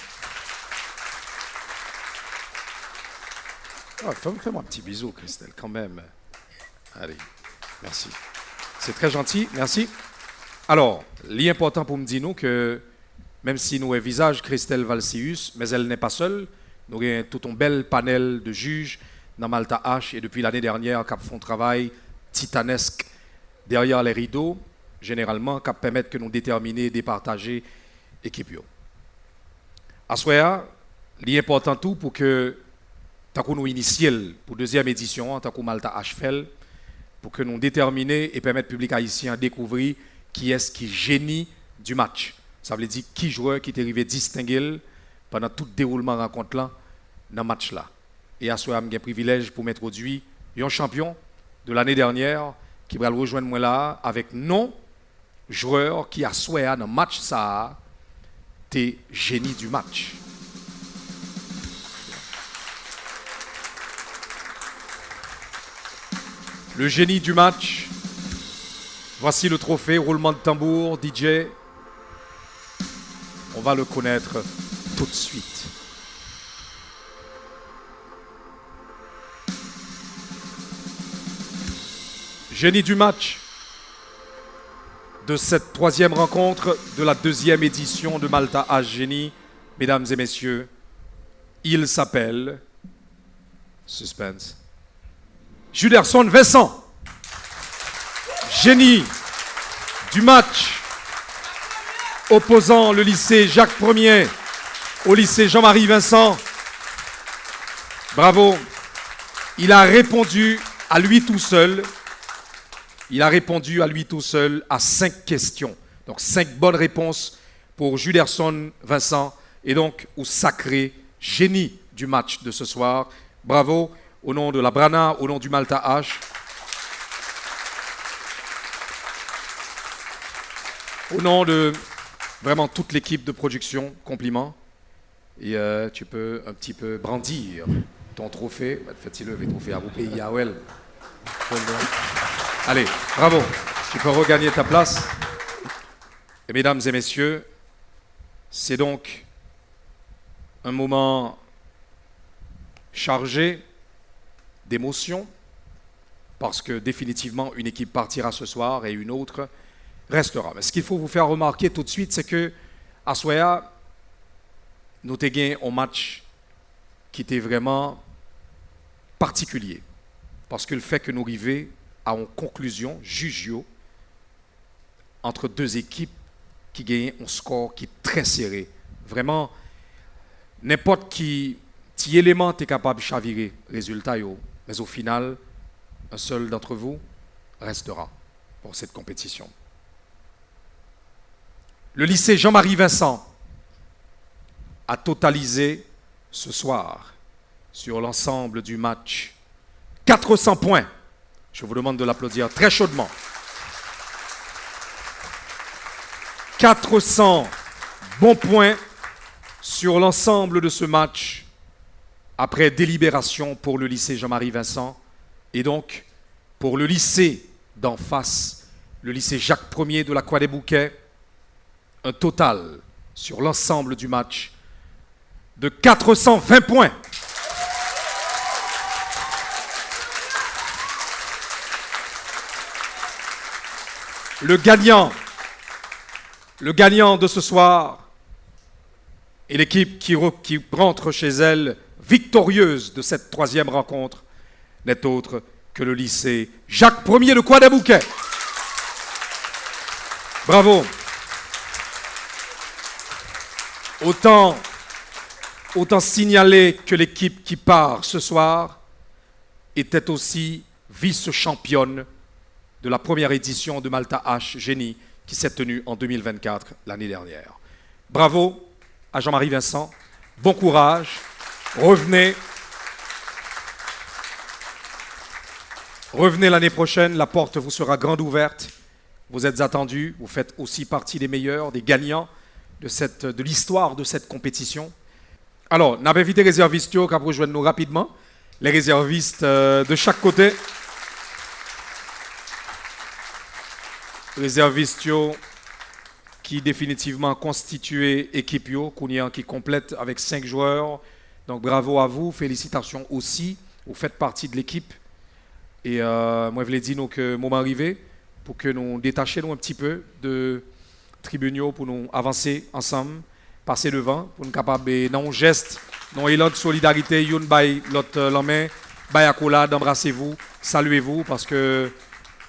Oh, fais-moi un petit bisou, Christelle, quand même. Allez, merci. C'est très gentil, merci. Alors, l'important pour me dire nous que même si nous avons visage Christelle Valsius, mais elle n'est pas seule, nous avons tout un bel panel de juges dans Malta H et depuis l'année dernière qui font un travail titanesque derrière les rideaux, généralement, qui permettent que nous déterminer, départager l'équipe. À ce moment-là, l'important tout pour que nous initial pour deuxième édition, tant que Malta H fait, pour que nous déterminer et permettre au public haïtien de découvrir qui est-ce qui génie du match. Ça veut dire qui joueur qui est arrivé distinguer pendant tout le déroulement de la rencontre là, dans le match là. Et à ce moment-là, j'ai un privilège pour m'introduire un champion de l'année dernière qui va le rejoindre moi là avec non joueur qui a souhaité dans le match ça, t'es génie du match. Le génie du match. Voici le trophée, roulement de tambour, DJ. On va le connaître tout de suite. Génie du match de cette troisième rencontre de la deuxième édition de Malta H Génie. Mesdames et messieurs, il s'appelle... Suspense. Juderson Vincent. Génie du match opposant le lycée Jacques Ier au lycée Jean-Marie Vincent. Bravo. Il a répondu à lui tout seul. Il a répondu à lui tout seul à 5 questions. Donc 5 bonnes réponses pour Juderson Vincent et donc au sacré génie du match de ce soir. Bravo au nom de la Brana, au nom du Malta H. Au nom de vraiment toute l'équipe de production, compliments. Et tu peux un petit peu brandir ton trophée. Faites-il lever trophée à vous pays à Well. Allez, bravo. Tu peux regagner ta place. Et mesdames et messieurs, c'est donc un moment chargé d'émotions parce que définitivement une équipe partira ce soir et une autre restera. Mais ce qu'il faut vous faire remarquer tout de suite, c'est que à Soya, nous avons gagné un match qui était vraiment particulier. Parce que le fait que nous arrivions à une conclusion, jugio, entre deux équipes qui gagnent un score qui est très serré. Vraiment, n'importe qui élément est capable de chavirer résultat, mais au final, un seul d'entre vous restera pour cette compétition. Le lycée Jean-Marie Vincent a totalisé ce soir sur l'ensemble du match 400 points. Je vous demande de l'applaudir très chaudement. 400 bons points sur l'ensemble de ce match après délibération pour le lycée Jean-Marie Vincent et donc pour le lycée d'en face, le lycée Jacques Ier de la Croix des Bouquets, un total sur l'ensemble du match de 420 points. Le gagnant de ce soir et l'équipe qui rentre chez elle victorieuse de cette troisième rencontre n'est autre que le lycée Jacques Ier de Croix des Bouquets. Bravo. Autant signaler que l'équipe qui part ce soir était aussi vice-championne de la première édition de Malta H Génie qui s'est tenue en 2024, l'année dernière. Bravo à Jean-Marie Vincent, bon courage, revenez l'année prochaine, la porte vous sera grande ouverte, vous êtes attendus, vous faites aussi partie des meilleurs, des gagnants de l'histoire de cette compétition. Alors, nous avons invité les réservistes qui vont rejoindre nous rapidement, les réservistes de chaque côté. Réservistes qui définitivement constitué équipe qui complète avec 5 joueurs. Donc bravo à vous, félicitations aussi. Vous faites partie de l'équipe. Et moi je voulais dire que le moment arrivé pour que nous détachions un petit peu de tribunaux pour nous avancer ensemble, passer devant, pour nous capables dans un geste, dans un élan de solidarité, une by l'autre la main, by accolade, embrassez-vous, saluez-vous parce que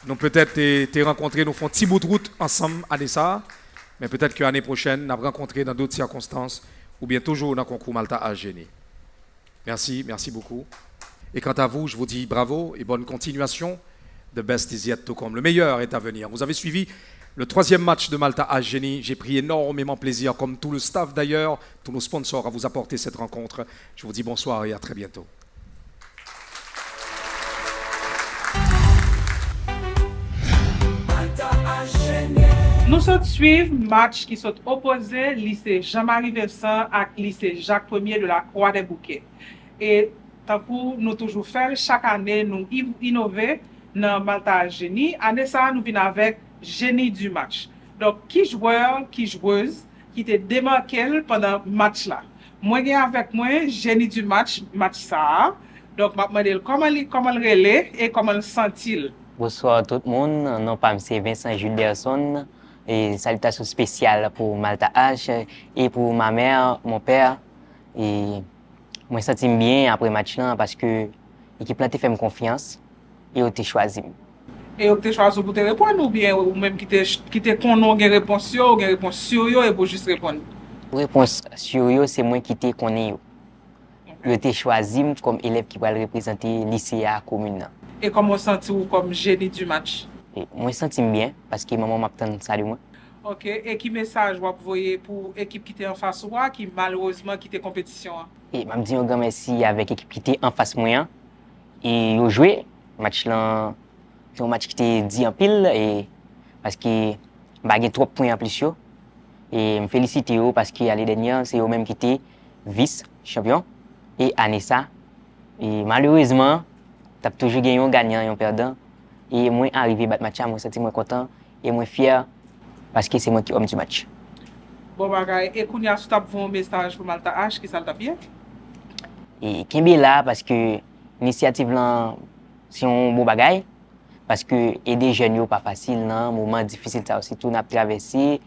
nous peut-être été rencontrés, nous font petit bout de route ensemble à ça, mais peut-être que l'année prochaine, nous rencontrés dans d'autres circonstances, ou bien toujours dans le concours Malta H Génie. Merci, merci beaucoup. Et quant à vous, je vous dis bravo et bonne continuation. The best is yet to come. Le meilleur est à venir. Vous avez suivi le 3e match de Malta H Génie. J'ai pris énormément plaisir, comme tout le staff d'ailleurs, tous nos sponsors, à vous apporter cette rencontre. Je vous dis bonsoir et à très bientôt. Nous sommes suivre match qui sont opposés lycée Jean-Marie Vincent à lycée Jacques Ier de la Croix des Bouquets. Et tant que nous toujours faire chaque année nous innover, dans Malta Génie. Année ça, nous venons avec génie du match. Donc, qui joueur, qui joueuse, qui était démarqué pendant le match là. Moi, j'ai avec moi génie du match ça. Donc, je me demande comment le relais et comment le sentit-il. Bonsoir tout le monde, non pas c'est Vincent Julderson et salutations spéciales pour Malta H et pour ma mère, mon père et moi je me sens bien après le match là parce que l'équipe là t'a fait confiance et on t'a choisi. Et on t'a choisi pour te répondre ou bien ou même qui te connaît une réponse sur yo et pour juste répondre. Réponse sur yo c'est moi qui te connais yo. Yo t'a choisi comme élève qui va représenter lycée à commune. Et comment senti-vous comme génie du match? Et moi, je me sens bien parce que maman m'a tant salué moi. OK. Et qui message vous voyez pour l'équipe qui était en face de moi, qui malheureusement quitté compétition? Et je me dis un grand merci avec l'équipe qui était en face de moi. Et ils ont joué. Match là, c'est un match qui était dit en pile. Et parce que j'ai gagné 3 points en plus. Et je me félicite parce que l'année dernière, c'est eux-mêmes qui étaient vice-champion. Et Anessa. Et malheureusement, tu as toujours gagné un gagnant et un perdant. Et moi, arrivé à battre match, moi, je suis content et moi fier parce que c'est moi qui homme du match. Bon, bagay, et qu'on y a un message pour Malta H qui ça t'a bien? Et Kembe là parce que l'initiative là, c'est un bon bagay. Parce que aider les jeunes, n'est pas facile, un moment difficile, ça aussi, tout n'a traversé.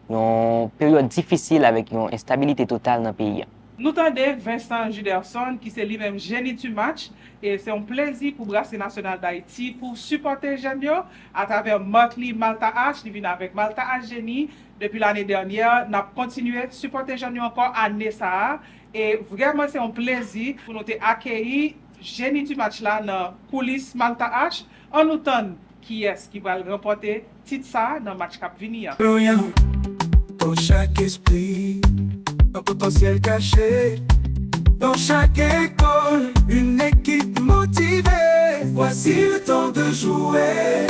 Une période difficile avec une instabilité totale dans le pays. Nous tendez Vincent Julderson qui c'est lui-même génie du match et c'est un plaisir pour Brasserie nationale d'Haïti pour supporter jeunes à travers Motley Malta H. Il vient avec Malta H Génie depuis l'année dernière. Nous avons continué à supporter jeunes encore à Nessa et vraiment c'est un plaisir pour nous accueillir génie du match là dans coulisses Malta H. En nous tend qui est-ce qui va remporter titre ça dans le match cap venir. Dans chaque esprit, un potentiel caché. Dans chaque école, une équipe motivée. Voici le temps de jouer.